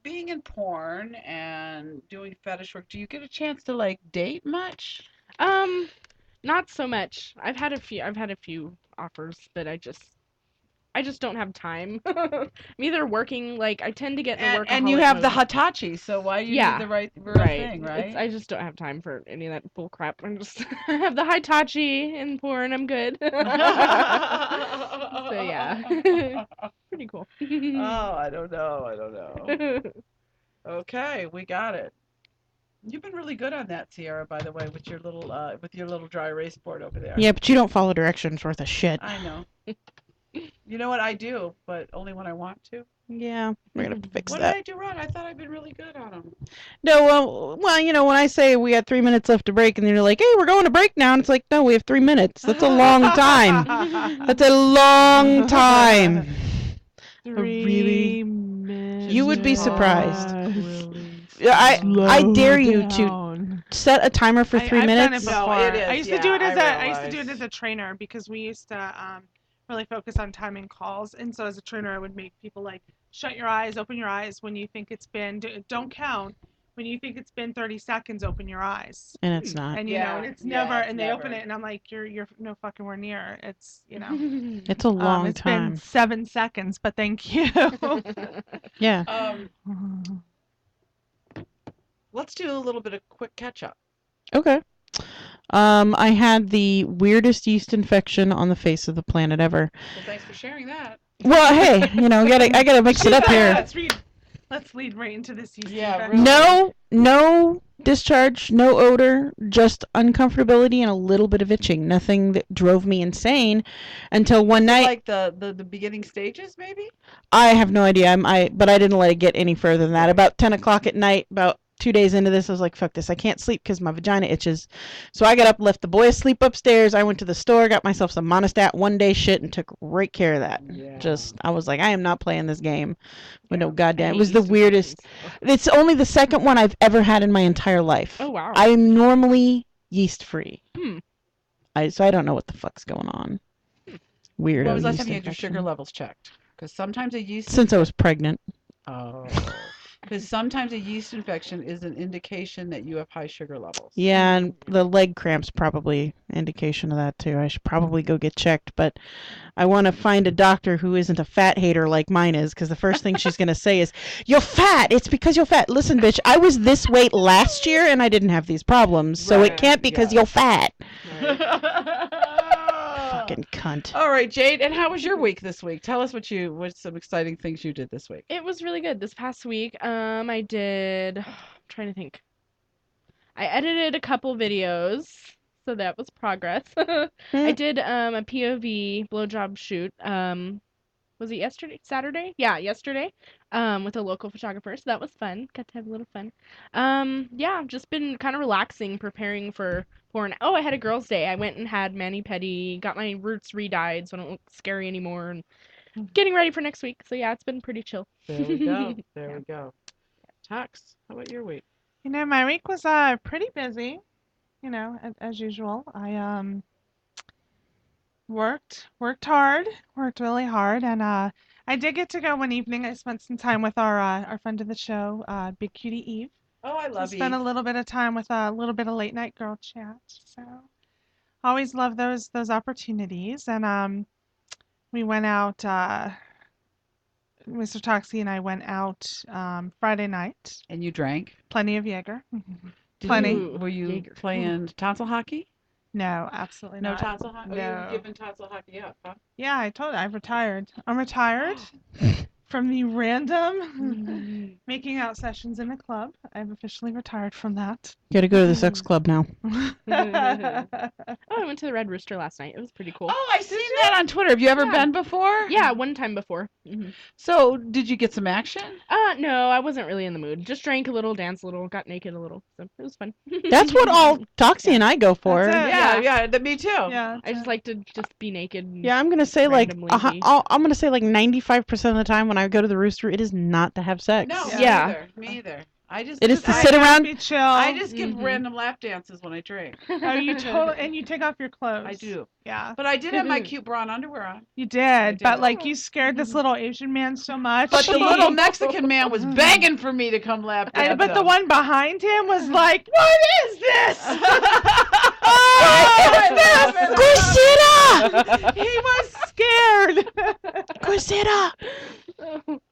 being in porn and doing fetish work, do you get a chance to like date much? Not so much. I've had a few offers, but I just don't have time. I'm either working, like I tend to get in the workaholic And you have the mode. Hitachi, so why do you Yeah, need the real right. thing, right? I just don't have time for any of that bull crap. I'm just I have the Hitachi and porn. I'm good. So yeah, pretty cool. Oh, I don't know. Okay, we got it. You've been really good on that, Sierra, by the way, with your little dry erase board over there. Yeah, but you don't follow directions worth a shit. I know. You know what I do, but only when I want to. Yeah, we're gonna have to fix What that. did I do wrong? I thought I'd been really good on them. No, well, when I say we got 3 minutes left to break, and they're like, "Hey, we're going to break now," and it's like, "No, we have 3 minutes. That's a long time. That's a long time." 3 minutes. You would be surprised. I dare you to set a timer for 3 I've minutes. done it before. No, it is, I used to do yeah, it as I used to do it realize. as a trainer because we used to really focus on timing calls, and so as a trainer I would make people like shut your eyes, open your eyes when you think it's been don't count. When you think it's been 30 seconds, open your eyes. And it's not. And Yeah, and it's yeah, never it's and they open never. it and I'm like you're no fucking where near. It's It's a long it's time. been 7 seconds, but thank you. Yeah. Let's do a little bit of quick catch up. Okay. I had the weirdest yeast infection on the face of the planet ever. Well, thanks for sharing that. Well, hey, I gotta mix it up here. Let's lead right into this yeast Yeah, infection. No discharge, no odor, just uncomfortability and a little bit of itching. Nothing that drove me insane until one night. Like the beginning stages, maybe? I have no idea. But I didn't let it get any further than that. About 10 o'clock at night, about 2 days into this, I was like, fuck this. I can't sleep because my vagina itches. So I got up, left the boy asleep upstairs. I went to the store, got myself some Monistat 1-day shit and took great care of that. Yeah. I was like, I am not playing this game. But no, I goddamn. It hate was the yeast weirdest. infections. It's only the second one I've ever had in my entire life. Oh wow. I am normally yeast free. Hmm. So I don't know what the fuck's going on. Weird. When was the last yeast time you had your sugar infection. levels checked? Because sometimes a yeast Since I was pregnant. Oh. Because sometimes a yeast infection is an indication that you have high sugar levels. Yeah, and the leg cramps probably indication of that too. I should probably go get checked, but I want to find a doctor who isn't a fat hater like mine is, because the first thing she's going to say is, "You're fat. It's because you're fat." Listen, bitch, I was this weight last year and I didn't have these problems, so it Right, can't because yeah. you're fat. Right. Fucking cunt. All right, Jade, and how was your week this week? Tell us what's some exciting things you did this week. It was really good this past week. I did. I'm trying to think. I edited a couple videos, so that was progress. I did a POV blowjob shoot. Was it yesterday? Saturday? Yeah, yesterday. With a local photographer, so that was fun. Got to have a little fun. Yeah, just been kind of relaxing, preparing for porn. Oh, I had a girls' day. I went and had mani-pedi, got my roots re-dyed so I don't look scary anymore, and getting ready for next week. So yeah, it's been pretty chill. There we go. There we go. Tux, how about your week? You know, my week was pretty busy. You know, as usual. I worked really hard, and I did get to go one evening. I spent some time with our friend of the show, Big Cutie Eve. Oh, I To love spend a Eve. little bit of time with a little bit of late night girl chat. So always love those opportunities. And we went out. Mr. Toxie and I went out Friday night. And you drank? Plenty of Jaeger. Did Plenty. Were you Jaeger. playing tonsil hockey? No, absolutely No not. tonsil hockey? Oh, No. you're giving tonsil hockey up, huh? Yeah, I told you I've retired. I'm retired from the random making out sessions in a club. I've officially retired from that. You gotta go to the sex club now. Oh, I went to the Red Rooster last night. It was pretty cool. Oh, I've seen that on Twitter. Have you ever Yeah. been before? Yeah, one time before. So, did you get some action? No, I wasn't really in the mood. Just drank a little, danced a little, got naked a little. So it was fun. That's what all Toxie and I go for. That's it. Yeah, me too. Yeah. I just like to just be naked. And Yeah, I'm gonna say like randomly be- I'm gonna say like 95% of the time when I go to the Rooster, it is not to have sex. No, Yeah. Me either. I just It is to I- sit around. Be chill. I just give Mhm. random lap dances when I drink. Oh, you totally and you take off your clothes. I do. Yeah, But I did have my cute bra and underwear on. you did. But did. like you scared this little Asian man so much. But the little Mexican man was begging for me to come lap dance. But the him. one behind him was like, "What is this?" Cosita! He was scared. Cosita!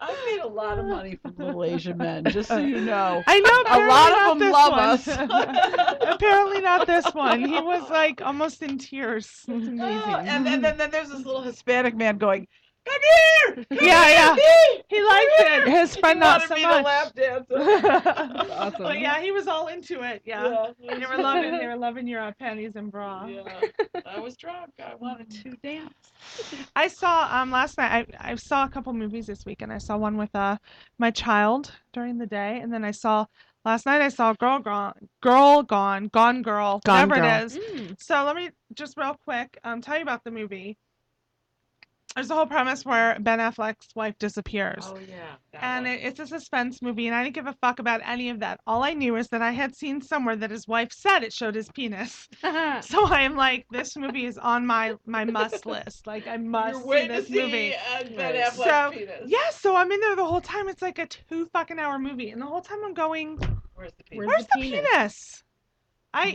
I made a lot of money from little Asian men, just so you know. I know. A apparently lot not of them this love one. us. Apparently not this one. He was like almost in tears. It was amazing. And then there's this little Hispanic man going, "Come here!" Yeah. He liked it. His friend not wanted so me to much. lap dance. Awesome. But yeah, he was all into it. Yeah. They were loving your panties and bra. Yeah. I was drunk. I wanted to dance. I saw last night. I saw a couple movies this week, and I saw one with my child during the day, and then last night I saw Gone Girl, whatever Girl. it is. Mm. So let me just real quick tell you about the movie. There's a whole premise where Ben Affleck's wife disappears. Oh yeah. And it's a suspense movie, and I didn't give a fuck about any of that. All I knew is that I had seen somewhere that his wife said it showed his penis. So I am like, this movie is on my must list. Like, I must see this movie. Ben Right. Affleck's penis. Yeah, so I'm in there the whole time. It's like a 2 fucking hour movie, and the whole time I'm going, Where's the penis? where's the penis? penis? I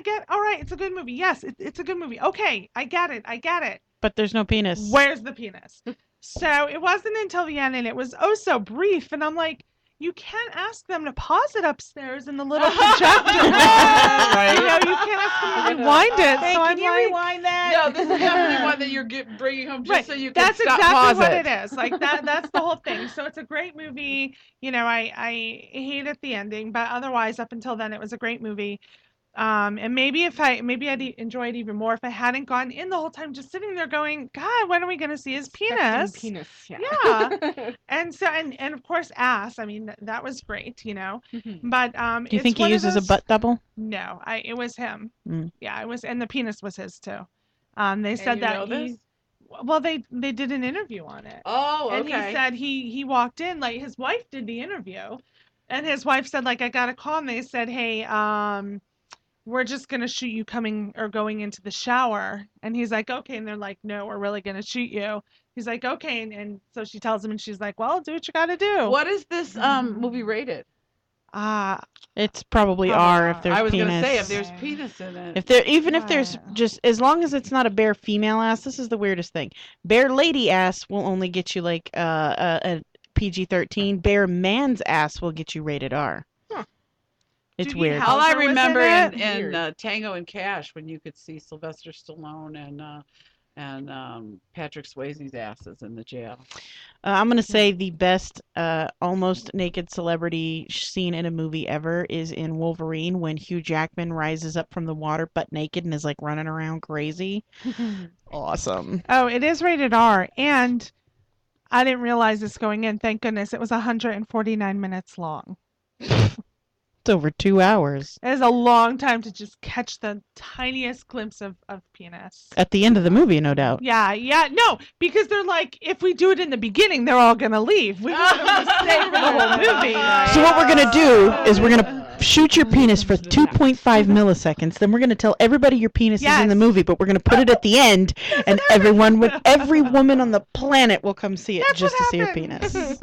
get, all right, it's a good movie. Yes, it's a good movie. Okay, I get it. But there's no penis. Where's the penis? So it wasn't until the end, and it was oh so brief, and I'm like, you can't ask them to pause it upstairs in the little projector. Right. You know, you can't ask them to rewind it. Hey, so can I'm you like, rewind that? No, this is definitely one that you're bringing home just right, so you can that's stop exactly pause what it. it is. Like that's the whole thing. So it's a great movie. You know, I hated the ending, but otherwise, up until then, it was a great movie. And maybe I'd enjoy it even more if I hadn't gone in the whole time just sitting there going, God, when are we going to see his penis? Penis. Yeah. Yeah. And so, and of course, ass. I mean, that was great, you know. But Do you think he uses a butt double? No, it was him. Mm. Yeah, it was, and the penis was his too. They And said you that know this? well, they did an interview on it. Oh, okay. And he said he walked in, like his wife did the interview, and his wife said, like, I got a call and they said, hey, we're just going to shoot you coming or going into the shower. And he's like, okay. And they're like, no, we're really going to shoot you. He's like, okay. And so she tells him, and she's like, well, do what you got to do. What is this movie rated? Ah, It's probably Probably R if R. there's I was penis. gonna say if there's Right. penis in it. If there's Right. just as long as it's not a bare female ass, this is the weirdest thing. Bare lady ass will only get you like a PG-13. Bare man's ass will get you rated R. Huh. It's Judy weird. All I Hauser was in remember it? in Weird. Tango and Cash when you could see Sylvester Stallone and Patrick Swayze's asses in the jail. I'm gonna say the best almost naked celebrity scene in a movie ever is in Wolverine when Hugh Jackman rises up from the water butt naked and is like running around crazy. Awesome. Oh, it is rated R. And I didn't realize this going in. Thank goodness. It was 149 minutes long. It's over 2 hours. It is a long time to just catch the tiniest glimpse of penis. At the end of the movie, no doubt. Yeah. No, because they're like, if we do it in the beginning, they're all going to leave. We want them to stay for the whole movie. So what we're gonna do is we're gonna shoot your penis for 2.5 milliseconds. Then we're gonna tell everybody your penis is in the Yes. movie, but we're gonna put it at the end, and every woman on the planet will come see it That's just to what see your happens. penis.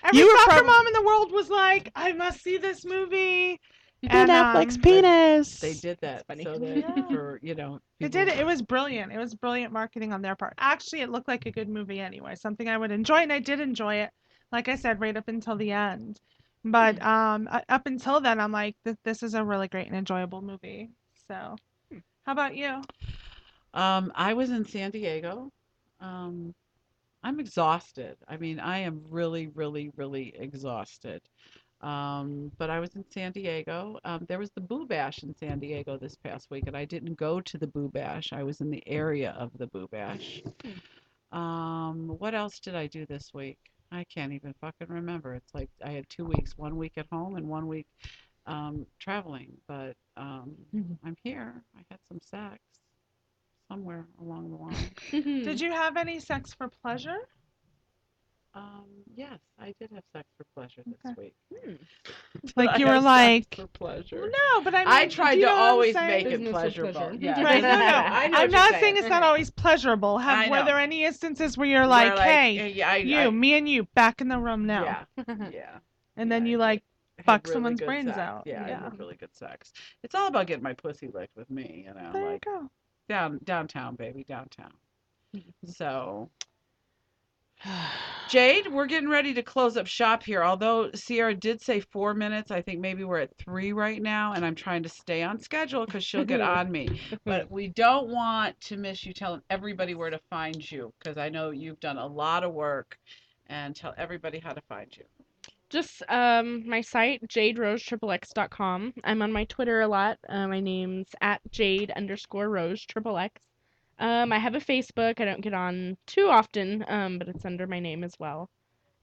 Every You were soccer prob- mom in the world was like, I must see this movie. Ben Affleck's penis. They did that funny. so that Yeah. for It people- did it. It was brilliant. It was brilliant marketing on their part. Actually, it looked like a good movie anyway, something I would enjoy, and I did enjoy it. Like I said, right up until the end. But up until then, I'm like, this is a really great and enjoyable movie. So, how about you? I was in San Diego. I'm exhausted. I mean, I am really, really, really exhausted. But I was in San Diego. There was the Boo Bash in San Diego this past week, and I didn't go to the Boo Bash. I was in the area of the Boo Bash. What else did I do this week? I can't even fucking remember. It's like I had 2 weeks, 1 week at home and 1 week traveling. But I'm here. I had some sex somewhere along the line. Did you have any sex for pleasure? Yes, I did have sex for pleasure this Okay. week. Like I you were have sex like, for pleasure. no, but I mean, I tried do you to know what I'm always saying? make it Business with pleasurable. pleasure. Yeah. Right, no, I know I'm what not you're saying it's not always pleasurable. I Were know. there any instances where you're Where, like, hey, yeah, me and you, back in the room now, yeah. and then yeah, you I like had fuck really someone's good brains sex. out. Yeah, I Yeah. had really good sex. It's all about getting my pussy licked with me, There you like go. downtown, baby, downtown. So, Jade, we're getting ready to close up shop here. Although Sierra did say 4 minutes, I think maybe we're at 3 right now, and I'm trying to stay on schedule because she'll get on me. But we don't want to miss you telling everybody where to find you because I know you've done a lot of work, and tell everybody how to find you. Just my site, jaderoseXXX.com. I'm on my Twitter a lot. My name's at Jade_Rose_XXX. I have a Facebook. I don't get on too often, but it's under my name as well.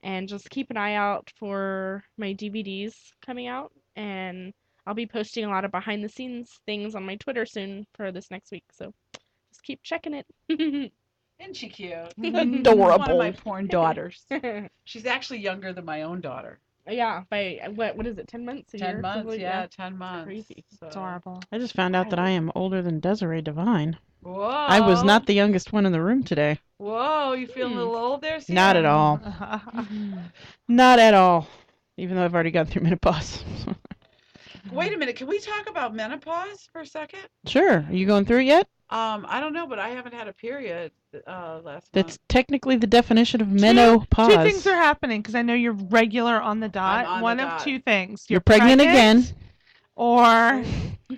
And just keep an eye out for my DVDs coming out. And I'll be posting a lot of behind the scenes things on my Twitter soon for this next week. So just keep checking it. Isn't she cute? Adorable. One of my porn daughters. She's actually younger than my own daughter. Yeah, by what is it, 10 months? A 10 year? months, Something like- yeah, 10 months. crazy. So. Adorable. I just found out that I am older than Desiree Devine. Whoa. I was not the youngest one in the room today. Whoa, you feeling a little old there, Sierra? Not at all. Not at all. Even though I've already gone through menopause. Wait a minute, can we talk about menopause for a second? Sure. Are you going through it yet? I don't know, but I haven't had a period last That's month. technically the definition of menopause. Two things are happening because I know you're regular on the dot. on the One dot. of two things. You're pregnant again. Or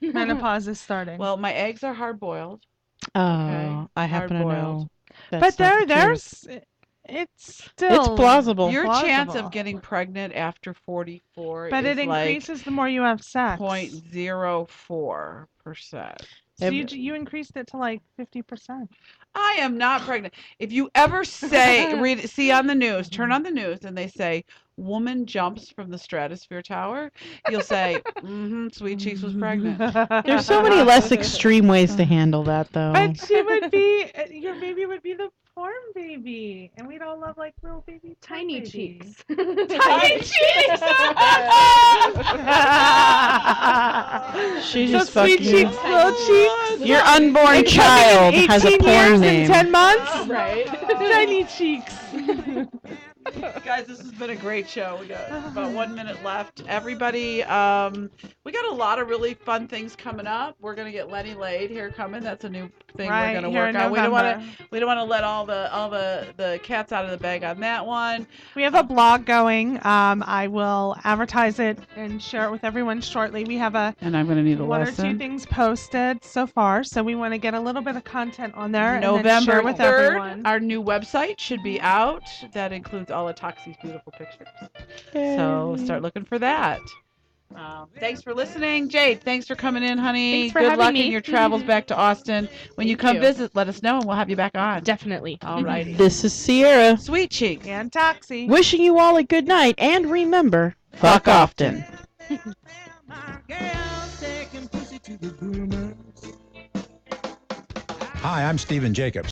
menopause is starting. Well, my eggs are hard boiled. Oh, I happen to know. Hard-boiled. That's but not the truth. there's it's still It's plausible. Your chance plausible. of getting pregnant after 44 But is it like increases the more you have sex. 0.04%. So you increased it to like 50%. I am not pregnant. If you ever say, see on the news, turn on the news, and they say, woman jumps from the stratosphere tower, you'll say, Sweet Cheeks was pregnant. There's so many less extreme ways to handle that, though. But she would be, your baby would be the porn baby, and we'd all love like little baby porn Tiny babies. cheeks. Tiny cheeks. She So just Sweet fucking. Cheeks, little cheeks. Your unborn It child took has a 18 porn years name. and 10 months. Right. Tiny cheeks. Guys, this has been a great show. We got about 1 minute left. Everybody, we got a lot of really fun things coming up. We're gonna get Lenny Laid here coming. That's a new thing Right, we're gonna here work in on. We don't November. want to let all the cats out of the bag on that one. We have a blog going. I will advertise it and share it with everyone shortly. We have And I'm gonna need a one or lesson. two things posted so far, so we want to get a little bit of content on there and then November share with 3rd, everyone. our new website should be out. That includes all of Toxie's beautiful pictures. So start looking for that. Thanks for listening. Jade, thanks for coming in, honey. Thanks for Good having luck me. in your travels back to Austin. When you Thank come you. visit, let us know and we'll have you back on. Definitely. All righty. This is Sierra, Sweet Cheeks. And Toxie. wishing you all a good night, and remember, fuck often. Hi, I'm Stephen Jacobs.